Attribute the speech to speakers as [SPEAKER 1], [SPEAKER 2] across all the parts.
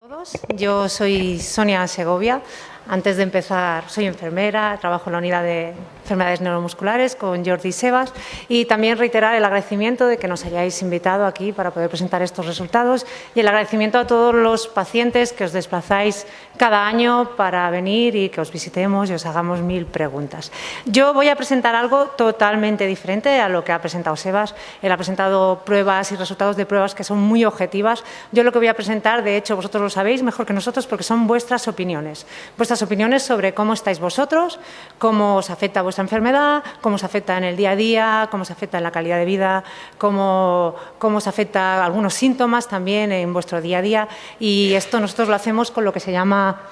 [SPEAKER 1] Todos. Yo soy Sonia Segovia. Antes de empezar, soy enfermera, trabajo en la unidad de enfermedades neuromusculares con Jordi Sebas y también reiterar el agradecimiento de que nos hayáis invitado aquí para poder presentar estos resultados y el agradecimiento a todos los pacientes que os desplazáis cada año para venir y que os visitemos y os hagamos 1000 preguntas. Yo voy a presentar algo totalmente diferente a lo que ha presentado Sebas. Él ha presentado pruebas y resultados de pruebas que son muy objetivas. Yo lo que voy a presentar, de hecho, vosotros lo sabéis mejor que nosotros porque son vuestras opiniones. Vuestras opiniones sobre cómo estáis vosotros, cómo os afecta vuestra enfermedad, cómo os afecta en el día a día, cómo os afecta en la calidad de vida, cómo os afecta algunos síntomas también en vuestro día a día. Y esto nosotros lo hacemos con lo que se llama,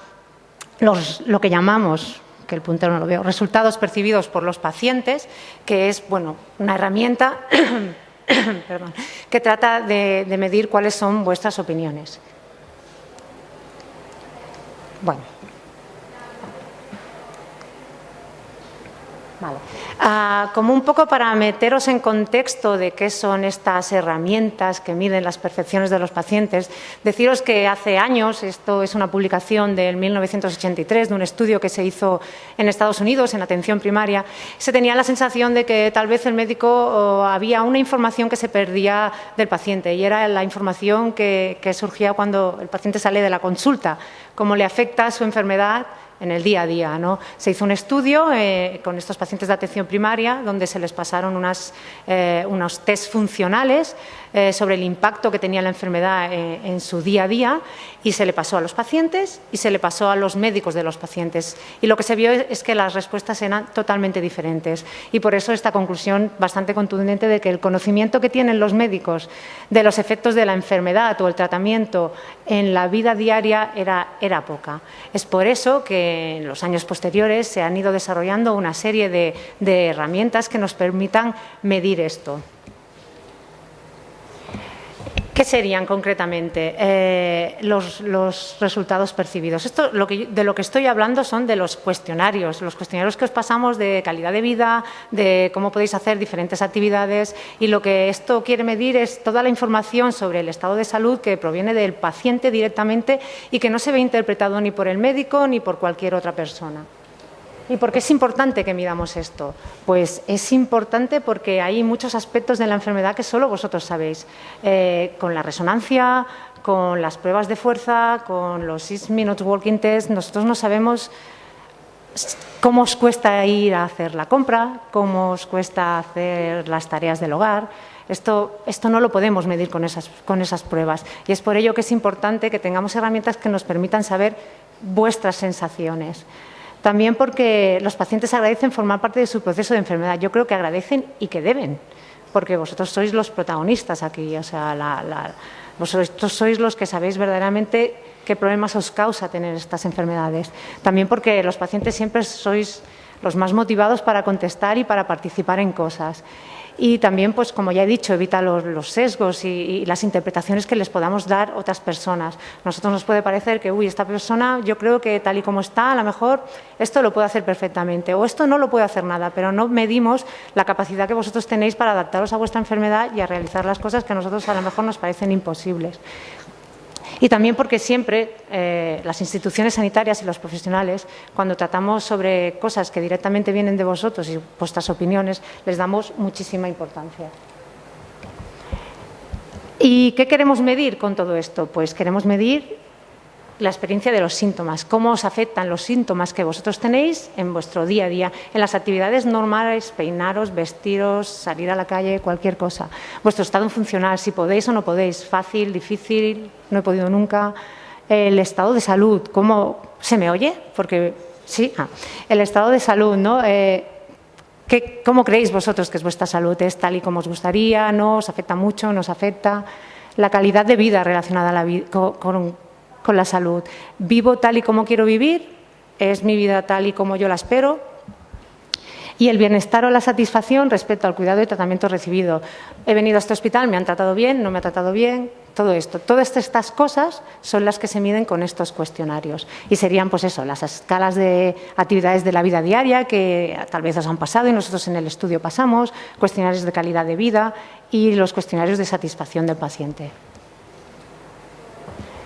[SPEAKER 1] lo que llamamos, que el puntero no lo veo, resultados percibidos por los pacientes, que es, bueno, una herramienta perdón, que trata de medir cuáles son vuestras opiniones. Bueno. Vale. Como un poco para meteros en contexto de qué son estas herramientas que miden las percepciones de los pacientes, deciros que hace años, esto es una publicación del 1983 de un estudio que se hizo en Estados Unidos en atención primaria, se tenía la sensación de que tal vez el médico había una información que se perdía del paciente y era la información que surgía cuando el paciente sale de la consulta, cómo le afecta su enfermedad en el día a día, ¿no? Se hizo un estudio con estos pacientes de atención primaria donde se les pasaron unos test funcionales sobre el impacto que tenía la enfermedad en su día a día y se le pasó a los pacientes y se le pasó a los médicos de los pacientes. Y lo que se vio es que las respuestas eran totalmente diferentes y por eso esta conclusión bastante contundente de que el conocimiento que tienen los médicos de los efectos de la enfermedad o el tratamiento en la vida diaria era poca. Es por eso que en los años posteriores se han ido desarrollando una serie de herramientas que nos permitan medir esto. ¿Qué serían concretamente los resultados percibidos? Esto, de lo que estoy hablando son de los cuestionarios que os pasamos de calidad de vida, de cómo podéis hacer diferentes actividades y lo que esto quiere medir es toda la información sobre el estado de salud que proviene del paciente directamente y que no se ve interpretado ni por el médico ni por cualquier otra persona. ¿Y por qué es importante que midamos esto? Pues es importante porque hay muchos aspectos de la enfermedad que solo vosotros sabéis. Con la resonancia, con las pruebas de fuerza, con los 6 minutes walking test, nosotros no sabemos cómo os cuesta ir a hacer la compra, cómo os cuesta hacer las tareas del hogar. Esto no lo podemos medir con esas pruebas y es por ello que es importante que tengamos herramientas que nos permitan saber vuestras sensaciones. También porque los pacientes agradecen formar parte de su proceso de enfermedad. Yo creo que agradecen y que deben, porque vosotros sois los protagonistas aquí. O sea, vosotros sois los que sabéis verdaderamente qué problemas os causa tener estas enfermedades. También porque los pacientes siempre sois los más motivados para contestar y para participar en cosas. Y también, pues como ya he dicho, evita los sesgos y las interpretaciones que les podamos dar otras personas. A nosotros nos puede parecer que, esta persona, yo creo que tal y como está, a lo mejor esto lo puede hacer perfectamente o esto no lo puede hacer nada, pero no medimos la capacidad que vosotros tenéis para adaptaros a vuestra enfermedad y a realizar las cosas que a nosotros a lo mejor nos parecen imposibles. Y también porque siempre las instituciones sanitarias y los profesionales, cuando tratamos sobre cosas que directamente vienen de vosotros y vuestras opiniones, les damos muchísima importancia. ¿Y qué queremos medir con todo esto? Pues queremos medir la experiencia de los síntomas, cómo os afectan los síntomas que vosotros tenéis en vuestro día a día, en las actividades normales, peinaros, vestiros, salir a la calle, cualquier cosa. Vuestro estado funcional, si podéis o no podéis, fácil, difícil, no he podido nunca. El estado de salud, ¿cómo se me oye? Porque sí, el estado de salud, ¿no? ¿Cómo creéis vosotros que es vuestra salud? ¿Es tal y como os gustaría? ¿No? ¿Os afecta mucho? ¿No os afecta? La calidad de vida relacionada a la vida, con la salud. ¿Vivo tal y como quiero vivir? ¿Es mi vida tal y como yo la espero? Y el bienestar o la satisfacción respecto al cuidado y tratamiento recibido. He venido a este hospital, me han tratado bien, no me ha tratado bien, todo esto. Todas estas cosas son las que se miden con estos cuestionarios. Y serían, pues eso, las escalas de actividades de la vida diaria que tal vez os han pasado y nosotros en el estudio pasamos, cuestionarios de calidad de vida y los cuestionarios de satisfacción del paciente.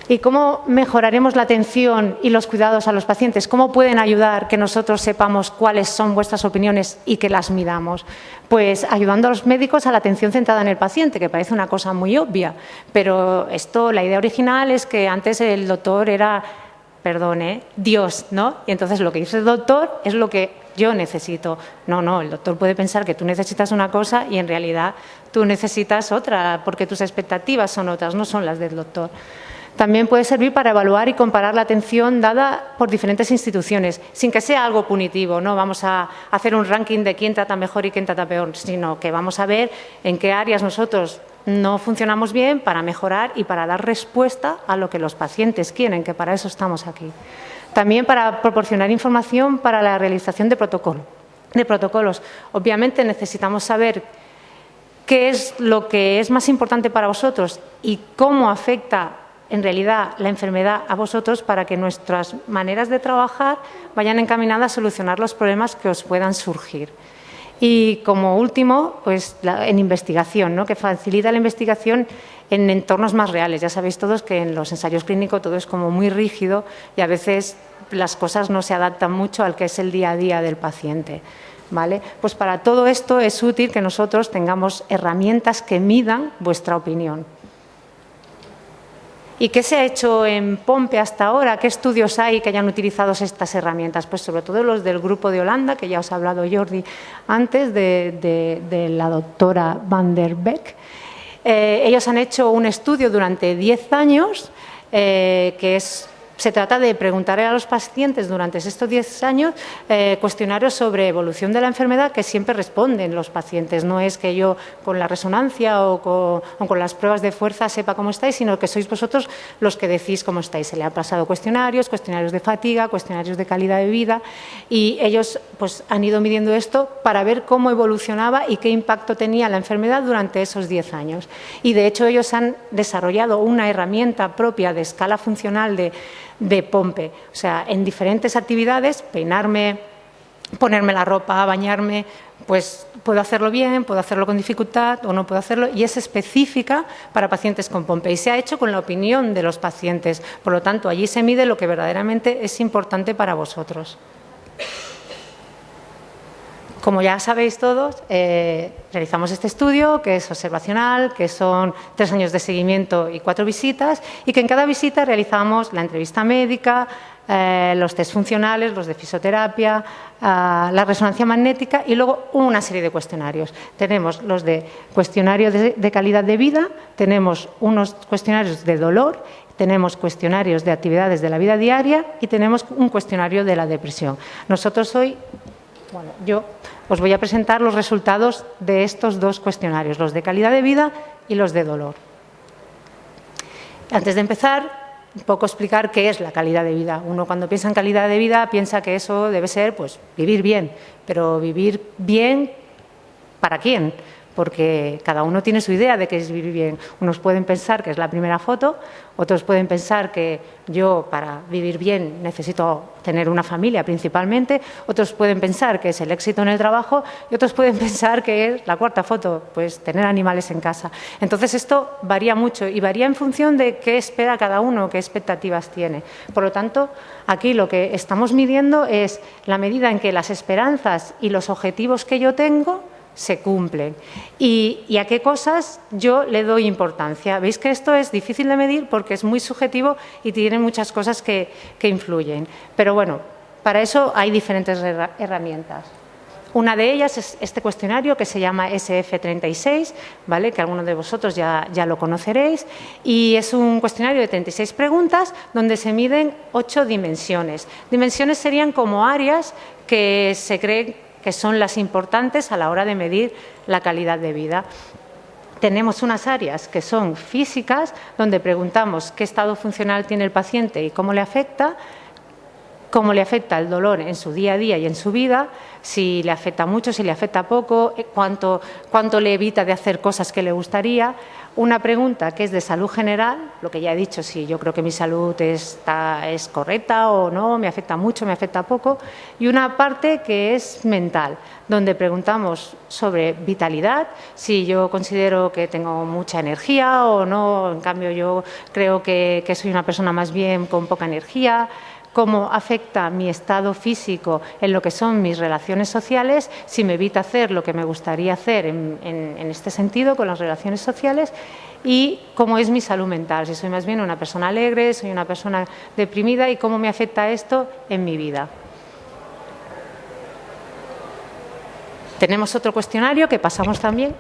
[SPEAKER 1] ¿Y cómo mejoraremos la atención y los cuidados a los pacientes? ¿Cómo pueden ayudar que nosotros sepamos cuáles son vuestras opiniones y que las midamos? Pues ayudando a los médicos a la atención centrada en el paciente, que parece una cosa muy obvia, pero la idea original es que antes el doctor era, perdón, Dios, ¿no? Y entonces lo que dice el doctor es lo que yo necesito. No, el doctor puede pensar que tú necesitas una cosa y en realidad tú necesitas otra, porque tus expectativas son otras, no son las del doctor. También puede servir para evaluar y comparar la atención dada por diferentes instituciones, sin que sea algo punitivo. No vamos a hacer un ranking de quién trata mejor y quién trata peor, sino que vamos a ver en qué áreas nosotros no funcionamos bien para mejorar y para dar respuesta a lo que los pacientes quieren, que para eso estamos aquí. También para proporcionar información para la realización de protocolos. Obviamente necesitamos saber qué es lo que es más importante para vosotros y cómo afecta en realidad la enfermedad a vosotros para que nuestras maneras de trabajar vayan encaminadas a solucionar los problemas que os puedan surgir. Y como último, pues en investigación, ¿no? Que facilita la investigación en entornos más reales. Ya sabéis todos que en los ensayos clínicos todo es como muy rígido y a veces las cosas no se adaptan mucho al que es el día a día del paciente, ¿vale? Pues para todo esto es útil que nosotros tengamos herramientas que midan vuestra opinión. ¿Y qué se ha hecho en Pompe hasta ahora? ¿Qué estudios hay que hayan utilizado estas herramientas? Pues sobre todo los del grupo de Holanda, que ya os ha hablado Jordi antes, de la doctora Van der Beek. Ellos han hecho un estudio durante 10 años se trata de preguntar a los pacientes durante estos 10 años cuestionarios sobre evolución de la enfermedad que siempre responden los pacientes. No es que yo con la resonancia o con las pruebas de fuerza sepa cómo estáis, sino que sois vosotros los que decís cómo estáis. Se le han pasado cuestionarios de fatiga, cuestionarios de calidad de vida y ellos pues, han ido midiendo esto para ver cómo evolucionaba y qué impacto tenía la enfermedad durante esos 10 años. Y de hecho ellos han desarrollado una herramienta propia de escala funcional de Pompe, o sea, en diferentes actividades, peinarme, ponerme la ropa, bañarme, pues puedo hacerlo bien, puedo hacerlo con dificultad o no puedo hacerlo y es específica para pacientes con Pompe y se ha hecho con la opinión de los pacientes, por lo tanto allí se mide lo que verdaderamente es importante para vosotros. Como ya sabéis todos, realizamos este estudio que es observacional, que son 3 años de seguimiento y 4 visitas y que en cada visita realizamos la entrevista médica, los test funcionales, los de fisioterapia, la resonancia magnética y luego una serie de cuestionarios. Tenemos los de cuestionario de calidad de vida, tenemos unos cuestionarios de dolor, tenemos cuestionarios de actividades de la vida diaria y tenemos un cuestionario de la depresión. Nosotros hoy, yo os voy a presentar los resultados de estos 2 cuestionarios, los de calidad de vida y los de dolor. Antes de empezar, un poco explicar qué es la calidad de vida. Uno cuando piensa en calidad de vida piensa que eso debe ser pues, vivir bien, pero vivir bien ¿para quién? Porque cada uno tiene su idea de qué es vivir bien. Unos pueden pensar que es la primera foto, otros pueden pensar que yo para vivir bien necesito tener una familia principalmente, otros pueden pensar que es el éxito en el trabajo y otros pueden pensar que es la 4ª foto, pues tener animales en casa. Entonces esto varía mucho y varía en función de qué espera cada uno, qué expectativas tiene. Por lo tanto, aquí lo que estamos midiendo es la medida en que las esperanzas y los objetivos que yo tengo se cumplen y a qué cosas yo le doy importancia. Veis que esto es difícil de medir porque es muy subjetivo y tiene muchas cosas que influyen. Pero bueno, para eso hay diferentes herramientas. Una de ellas es este cuestionario que se llama SF36, ¿vale? Que algunos de vosotros ya lo conoceréis, y es un cuestionario de 36 preguntas donde se miden 8 dimensiones. Dimensiones serían como áreas que se creen que son las importantes a la hora de medir la calidad de vida. Tenemos unas áreas que son físicas, donde preguntamos qué estado funcional tiene el paciente y cómo le afecta, cómo le afecta el dolor en su día a día y en su vida, si le afecta mucho, si le afecta poco, cuánto le evita de hacer cosas que le gustaría. Una pregunta que es de salud general, lo que ya he dicho, si yo creo que mi salud es correcta o no, me afecta mucho, me afecta poco, y una parte que es mental, donde preguntamos sobre vitalidad, si yo considero que tengo mucha energía o no, en cambio yo creo que soy una persona más bien con poca energía, cómo afecta mi estado físico en lo que son mis relaciones sociales, si me evita hacer lo que me gustaría hacer en este sentido con las relaciones sociales, y cómo es mi salud mental, si soy más bien una persona alegre, soy una persona deprimida y cómo me afecta esto en mi vida. Tenemos otro cuestionario que pasamos también,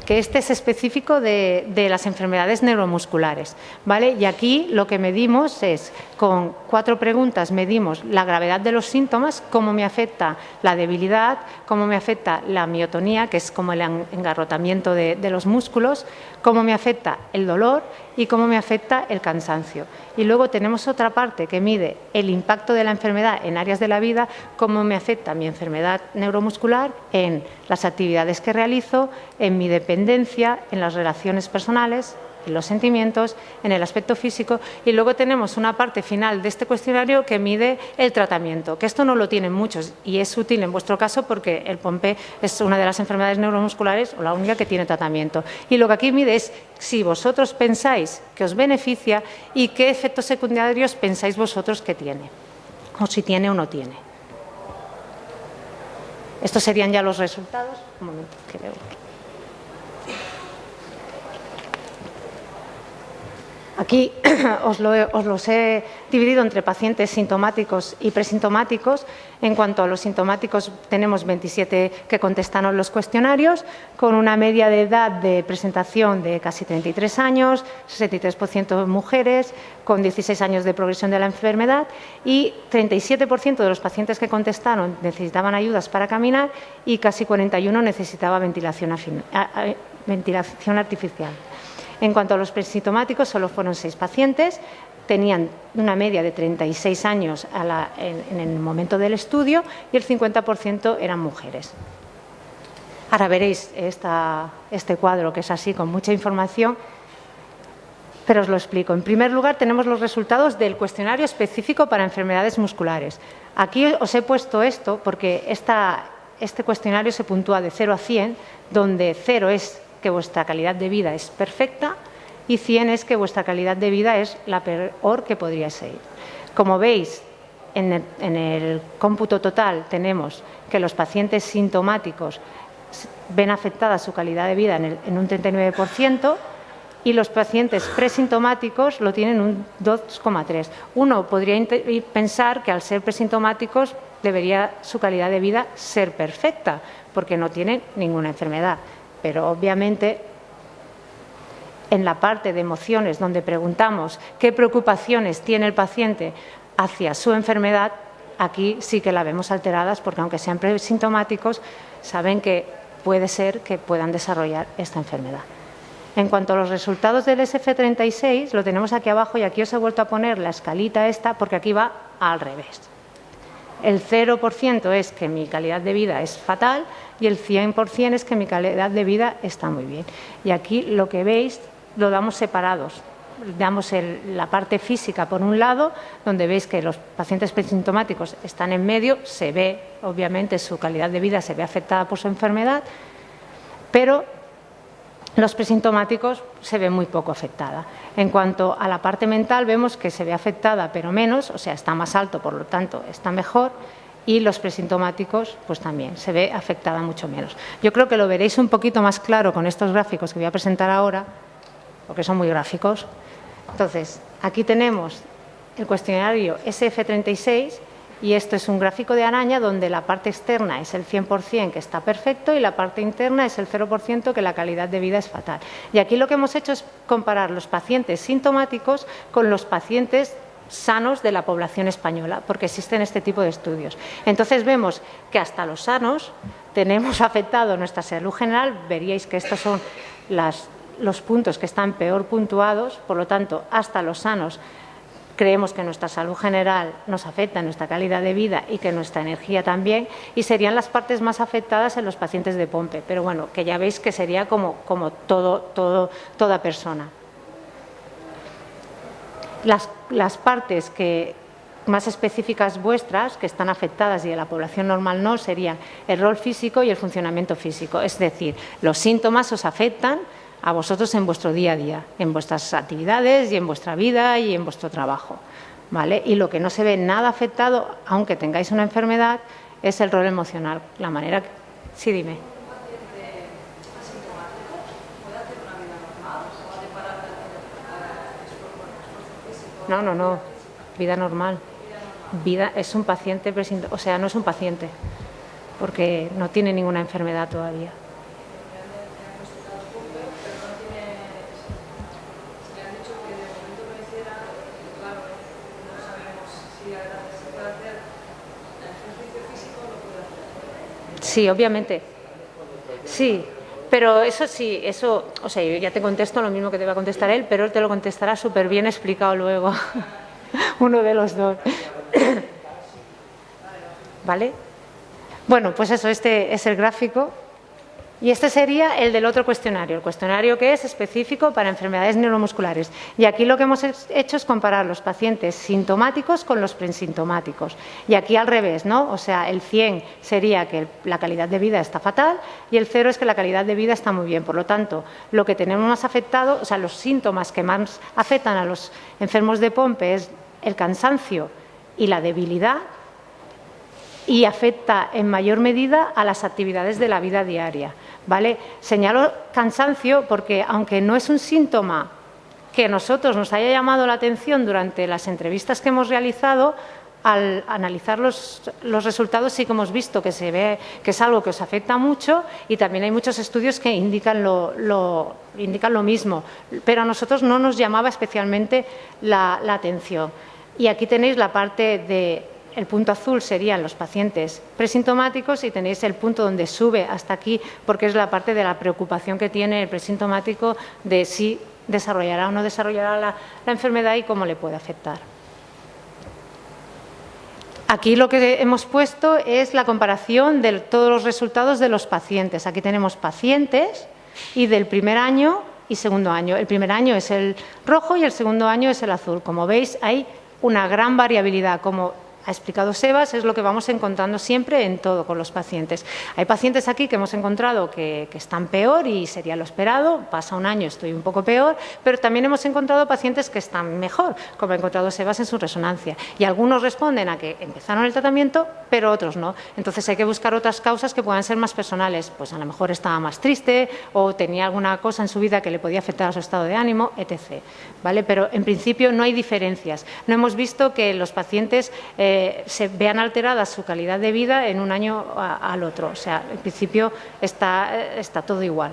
[SPEAKER 1] que este es específico de las enfermedades neuromusculares, ¿vale? Y aquí lo que medimos es, con 4 preguntas, medimos la gravedad de los síntomas, cómo me afecta la debilidad, cómo me afecta la miotonía, que es como el engarrotamiento de los músculos, cómo me afecta el dolor y cómo me afecta el cansancio. Y luego tenemos otra parte que mide el impacto de la enfermedad en áreas de la vida, cómo me afecta mi enfermedad neuromuscular en las actividades que realizo, en mi dependencia, en las relaciones personales, en los sentimientos, en el aspecto físico. Y luego tenemos una parte final de este cuestionario que mide el tratamiento, que esto no lo tienen muchos y es útil en vuestro caso porque el POMP es una de las enfermedades neuromusculares o la única que tiene tratamiento. Y lo que aquí mide es si vosotros pensáis que os beneficia y qué efectos secundarios pensáis vosotros que tiene, o si tiene o no tiene. Estos serían ya los resultados. Un momento, que veo. Aquí os los he dividido entre pacientes sintomáticos y presintomáticos. En cuanto a los sintomáticos, tenemos 27 que contestaron los cuestionarios, con una media de edad de presentación de casi 33 años, 63% mujeres, con 16 años de progresión de la enfermedad, y 37% de los pacientes que contestaron necesitaban ayudas para caminar y casi 41% necesitaba ventilación artificial. En cuanto a los presintomáticos, solo fueron 6 pacientes, tenían una media de 36 años en el momento del estudio y el 50% eran mujeres. Ahora veréis este cuadro que es así, con mucha información, pero os lo explico. En primer lugar, tenemos los resultados del cuestionario específico para enfermedades musculares. Aquí os he puesto esto porque este cuestionario se puntúa de 0 a 100, donde 0 es que vuestra calidad de vida es perfecta y 100 es que vuestra calidad de vida es la peor que podría ser. Como veis, en el cómputo total tenemos que los pacientes sintomáticos ven afectada su calidad de vida en un 39% y los pacientes presintomáticos lo tienen un 2,3%. Uno podría pensar que al ser presintomáticos debería su calidad de vida ser perfecta porque no tienen ninguna enfermedad. Pero obviamente en la parte de emociones, donde preguntamos qué preocupaciones tiene el paciente hacia su enfermedad, aquí sí que la vemos alteradas porque aunque sean presintomáticos, saben que puede ser que puedan desarrollar esta enfermedad. En cuanto a los resultados del SF36, lo tenemos aquí abajo y aquí os he vuelto a poner la escalita esta porque aquí va al revés. El 0% es que mi calidad de vida es fatal y el 100% es que mi calidad de vida está muy bien. Y aquí lo que veis lo damos separados. Damos la parte física por un lado, donde veis que los pacientes presintomáticos están en medio, se ve, obviamente, su calidad de vida se ve afectada por su enfermedad, pero los presintomáticos se ve muy poco afectada. En cuanto a la parte mental, vemos que se ve afectada, pero menos, o sea, está más alto, por lo tanto, está mejor, y los presintomáticos, pues también, se ve afectada mucho menos. Yo creo que lo veréis un poquito más claro con estos gráficos que voy a presentar ahora, porque son muy gráficos. Entonces, aquí tenemos el cuestionario SF36, y esto es un gráfico de araña donde la parte externa es el 100% que está perfecto y la parte interna es el 0% que la calidad de vida es fatal. Y aquí lo que hemos hecho es comparar los pacientes sintomáticos con los pacientes sanos de la población española, porque existen este tipo de estudios. Entonces vemos que hasta los sanos tenemos afectado nuestra salud general. Veríais que estos son los puntos que están peor puntuados, por lo tanto, hasta los sanos creemos que nuestra salud general nos afecta en nuestra calidad de vida y que nuestra energía también, y serían las partes más afectadas en los pacientes de POMPE. Pero bueno, que ya veis que sería como toda persona. Las partes más específicas vuestras, que están afectadas y de la población normal no, serían el rol físico y el funcionamiento físico. Es decir, los síntomas os afectan a vosotros en vuestro día a día, en vuestras actividades y en vuestra vida y en vuestro trabajo, ¿vale? Y lo que no se ve nada afectado, aunque tengáis una enfermedad, es el rol emocional. La manera que... Sí, dime. No, vida normal. Vida es un paciente, o sea, no es un paciente, porque no tiene ninguna enfermedad todavía. Sí, obviamente. Sí, pero eso sí, o sea, yo ya te contesto lo mismo que te va a contestar él, pero él te lo contestará súper bien explicado luego, uno de los dos. ¿Vale? Bueno, pues eso, este es el gráfico. Y este sería el del otro cuestionario, el cuestionario que es específico para enfermedades neuromusculares. Y aquí lo que hemos hecho es comparar los pacientes sintomáticos con los presintomáticos. Y aquí al revés, ¿no? O sea, el 100 sería que la calidad de vida está fatal y el 0 es que la calidad de vida está muy bien. Por lo tanto, lo que tenemos más afectado, o sea, los síntomas que más afectan a los enfermos de POMPE es el cansancio y la debilidad, y afecta en mayor medida a las actividades de la vida diaria, ¿vale? Señalo cansancio porque, aunque no es un síntoma que a nosotros nos haya llamado la atención durante las entrevistas que hemos realizado, al analizar los resultados sí que hemos visto que se ve que es algo que os afecta mucho, y también hay muchos estudios que indican lo mismo, pero a nosotros no nos llamaba especialmente la atención. Y aquí tenéis la parte de... El punto azul serían los pacientes presintomáticos y tenéis el punto donde sube hasta aquí, porque es la parte de la preocupación que tiene el presintomático de si desarrollará o no desarrollará la enfermedad y cómo le puede afectar. Aquí lo que hemos puesto es la comparación de todos los resultados de los pacientes. Aquí tenemos pacientes y del primer año y segundo año. El primer año es el rojo y el segundo año es el azul. Como veis, hay una gran variabilidad. Como ha explicado Sebas, es lo que vamos encontrando siempre en todo con los pacientes. Hay pacientes aquí que hemos encontrado que están peor y sería lo esperado, pasa un año, estoy un poco peor, pero también hemos encontrado pacientes que están mejor, como ha encontrado Sebas en su resonancia. Y algunos responden a que empezaron el tratamiento, pero otros no. Entonces hay que buscar otras causas que puedan ser más personales, pues a lo mejor estaba más triste o tenía alguna cosa en su vida que le podía afectar a su estado de ánimo, etc. ¿Vale? Pero en principio no hay diferencias. No hemos visto que los pacientes se vean alterada su calidad de vida en un año al otro. O sea, en principio está todo igual.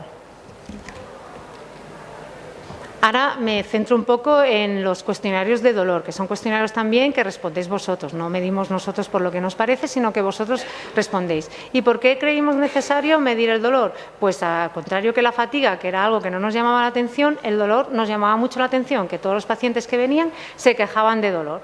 [SPEAKER 1] Ahora me centro un poco en los cuestionarios de dolor, que son cuestionarios también que respondéis vosotros. No medimos nosotros por lo que nos parece, sino que vosotros respondéis. ¿Y por qué creímos necesario medir el dolor? Pues al contrario que la fatiga, que era algo que no nos llamaba la atención, el dolor nos llamaba mucho la atención, que todos los pacientes que venían se quejaban de dolor.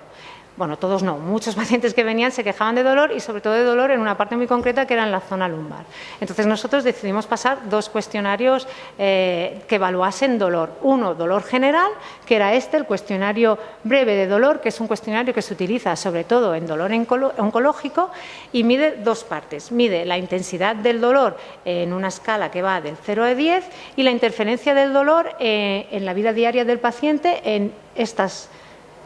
[SPEAKER 1] Bueno, todos no, muchos pacientes que venían se quejaban de dolor y sobre todo de dolor en una parte muy concreta que era en la zona lumbar. Entonces nosotros decidimos pasar dos cuestionarios que evaluasen dolor. Uno, dolor general, que era el cuestionario breve de dolor, que es un cuestionario que se utiliza sobre todo en dolor oncológico y mide dos partes. Mide la intensidad del dolor en una escala que va del 0 a 10 y la interferencia del dolor en la vida diaria del paciente en estas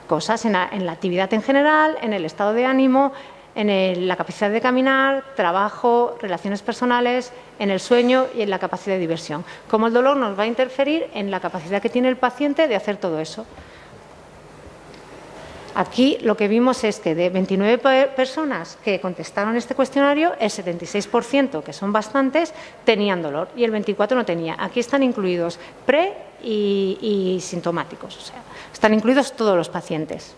[SPEAKER 1] cosas, en la actividad en general, en el estado de ánimo, en la capacidad de caminar, trabajo, relaciones personales, en el sueño y en la capacidad de diversión. Cómo el dolor nos va a interferir en la capacidad que tiene el paciente de hacer todo eso. Aquí lo que vimos es que de 29 personas que contestaron este cuestionario, el 76%, que son bastantes, tenían dolor y el 24% no tenía. Aquí están incluidos pre y sintomáticos, o sea, están incluidos todos los pacientes.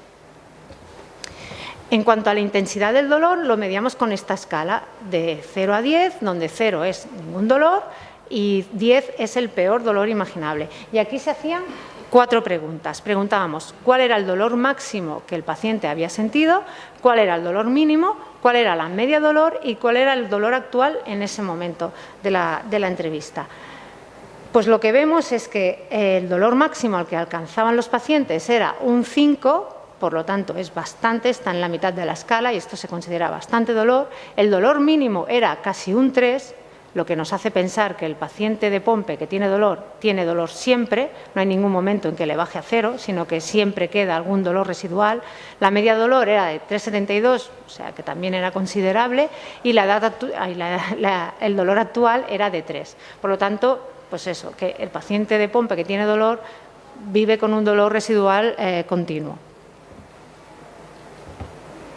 [SPEAKER 1] En cuanto a la intensidad del dolor, lo medíamos con esta escala de 0 a 10, donde 0 es ningún dolor y 10 es el peor dolor imaginable. Y aquí se hacían 4 preguntas. Preguntábamos cuál era el dolor máximo que el paciente había sentido, cuál era el dolor mínimo, cuál era la media dolor y cuál era el dolor actual en ese momento de la entrevista. Pues lo que vemos es que el dolor máximo al que alcanzaban los pacientes era un 5, por lo tanto es bastante, está en la mitad de la escala y esto se considera bastante dolor. El dolor mínimo era casi un 3, lo que nos hace pensar que el paciente de POMPE que tiene dolor siempre, no hay ningún momento en que le baje a 0, sino que siempre queda algún dolor residual. La media dolor era de 3,72, o sea que también era considerable, y el dolor actual era de 3. Por lo tanto, pues eso, que el paciente de POMPE que tiene dolor vive con un dolor residual continuo.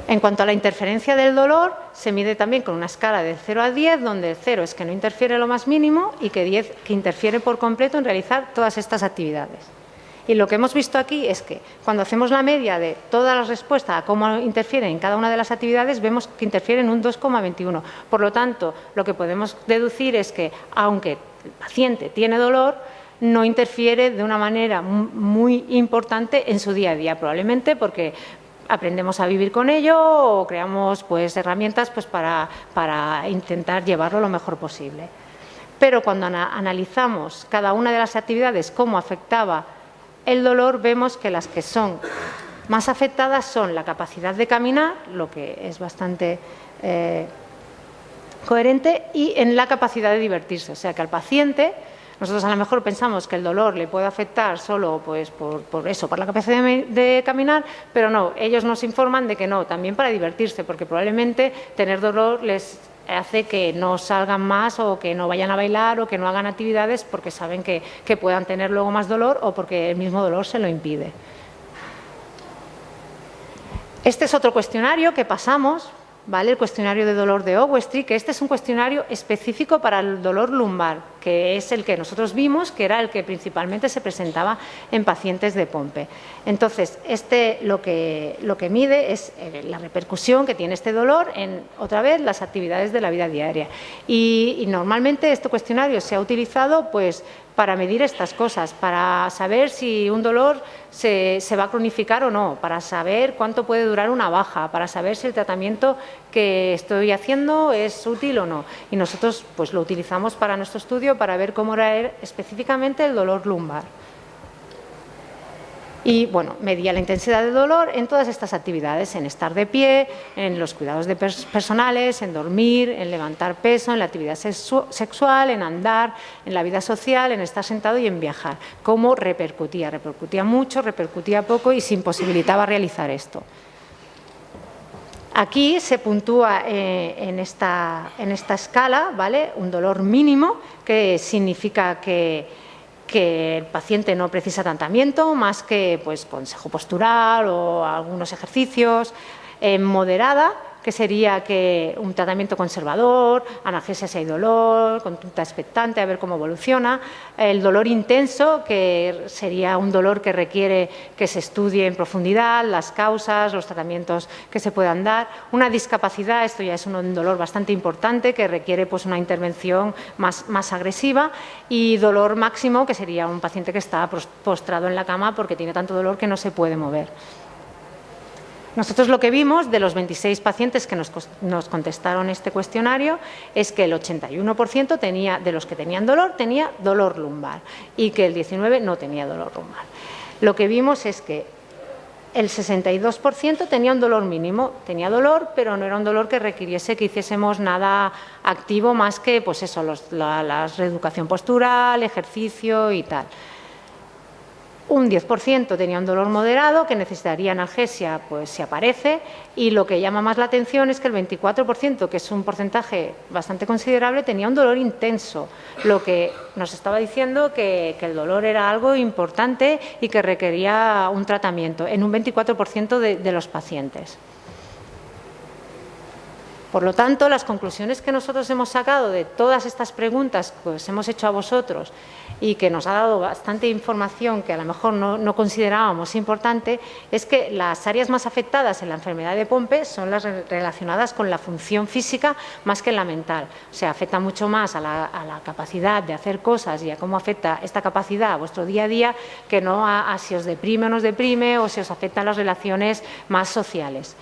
[SPEAKER 1] En cuanto a la interferencia del dolor, se mide también con una escala de 0 a 10, donde el 0 es que no interfiere lo más mínimo y que 10 que interfiere por completo en realizar todas estas actividades. Y lo que hemos visto aquí es que cuando hacemos la media de todas las respuestas a cómo interfieren en cada una de las actividades, vemos que interfieren un 2,21. Por lo tanto, lo que podemos deducir es que, aunque el paciente tiene dolor, no interfiere de una manera muy importante en su día a día, probablemente porque aprendemos a vivir con ello o creamos pues, herramientas pues, para intentar llevarlo lo mejor posible. Pero cuando analizamos cada una de las actividades, cómo afectaba el dolor, vemos que las que son más afectadas son la capacidad de caminar, lo que es bastante coherente, y en la capacidad de divertirse. O sea, que al paciente, nosotros a lo mejor pensamos que el dolor le puede afectar solo pues, por la capacidad de caminar, pero no, ellos nos informan de que no, también para divertirse, porque probablemente tener dolor les hace que no salgan más o que no vayan a bailar o que no hagan actividades porque saben que puedan tener luego más dolor o porque el mismo dolor se lo impide. Este es otro cuestionario que pasamos, ¿vale? El cuestionario de dolor de Owestry, que este es un cuestionario específico para el dolor lumbar, que es el que nosotros vimos, que era el que principalmente se presentaba en pacientes de POMPE. Entonces, lo que mide es la repercusión que tiene este dolor en, otra vez, las actividades de la vida diaria. Y normalmente este cuestionario se ha utilizado pues, para medir estas cosas, para saber si un dolor se va a cronificar o no, para saber cuánto puede durar una baja, para saber si el tratamiento que estoy haciendo es útil o no. Y nosotros pues, lo utilizamos para nuestro estudio para ver cómo era específicamente el dolor lumbar. Y, bueno, medía la intensidad de dolor en todas estas actividades, en estar de pie, en los cuidados personales, en dormir, en levantar peso, en la actividad sexual, en andar, en la vida social, en estar sentado y en viajar. ¿Cómo repercutía? Repercutía mucho, repercutía poco y se imposibilitaba realizar esto. Aquí se puntúa en esta escala, ¿vale? Un dolor mínimo, que significa que el paciente no precisa tratamiento más que pues, consejo postural o algunos ejercicios. Moderada, que sería que un tratamiento conservador, analgesia si hay dolor, conducta expectante, a ver cómo evoluciona. El dolor intenso, que sería un dolor que requiere que se estudie en profundidad las causas, los tratamientos que se puedan dar. Una discapacidad, esto ya es un dolor bastante importante que requiere pues, una intervención más agresiva. Y dolor máximo, que sería un paciente que está postrado en la cama porque tiene tanto dolor que no se puede mover. Nosotros lo que vimos de los 26 pacientes que nos contestaron este cuestionario es que el 81% de los que tenían dolor tenía dolor lumbar y que el 19% no tenía dolor lumbar. Lo que vimos es que el 62% tenía un dolor mínimo, tenía dolor, pero no era un dolor que requiriese que hiciésemos nada activo más que pues eso, la reeducación postural, ejercicio y tal. Un 10% tenía un dolor moderado que necesitaría analgesia pues, si aparece, y lo que llama más la atención es que el 24%, que es un porcentaje bastante considerable, tenía un dolor intenso, lo que nos estaba diciendo que el dolor era algo importante y que requería un tratamiento en un 24% de los pacientes. Por lo tanto, las conclusiones que nosotros hemos sacado de todas estas preguntas que os hemos hecho a vosotros y que nos ha dado bastante información que a lo mejor no considerábamos importante, es que las áreas más afectadas en la enfermedad de Pompe son las relacionadas con la función física más que la mental. O sea, afecta mucho más a la capacidad de hacer cosas y a cómo afecta esta capacidad a vuestro día a día que no a si os deprime o no os deprime o si os afectan las relaciones más sociales.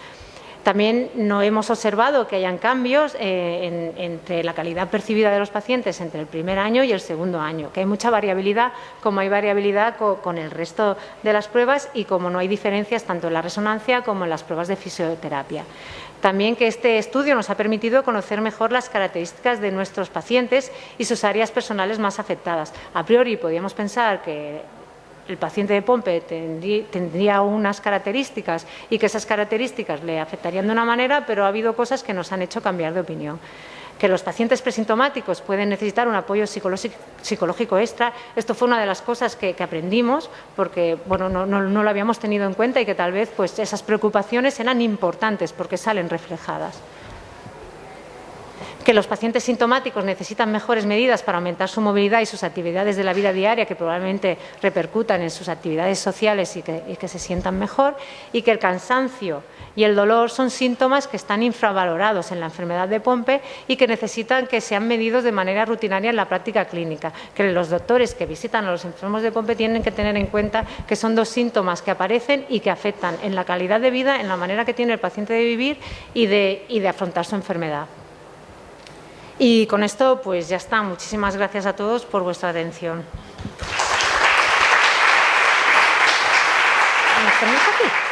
[SPEAKER 1] También no hemos observado que hayan cambios entre la calidad percibida de los pacientes entre el primer año y el segundo año, que hay mucha variabilidad, como hay variabilidad con el resto de las pruebas y como no hay diferencias tanto en la resonancia como en las pruebas de fisioterapia. También que este estudio nos ha permitido conocer mejor las características de nuestros pacientes y sus áreas personales más afectadas. A priori podíamos pensar que el paciente de Pompe tendría unas características y que esas características le afectarían de una manera, pero ha habido cosas que nos han hecho cambiar de opinión. Que los pacientes presintomáticos pueden necesitar un apoyo psicológico extra. Esto fue una de las cosas que aprendimos porque bueno, no lo habíamos tenido en cuenta y que tal vez pues, esas preocupaciones eran importantes porque salen reflejadas. Que los pacientes sintomáticos necesitan mejores medidas para aumentar su movilidad y sus actividades de la vida diaria que probablemente repercutan en sus actividades sociales y que se sientan mejor, y que el cansancio y el dolor son síntomas que están infravalorados en la enfermedad de Pompe y que necesitan que sean medidos de manera rutinaria en la práctica clínica, que los doctores que visitan a los enfermos de Pompe tienen que tener en cuenta que son dos síntomas que aparecen y que afectan en la calidad de vida, en la manera que tiene el paciente de vivir y de afrontar su enfermedad. Y con esto, pues ya está. Muchísimas gracias a todos por vuestra atención. ¿Nos ponemos aquí?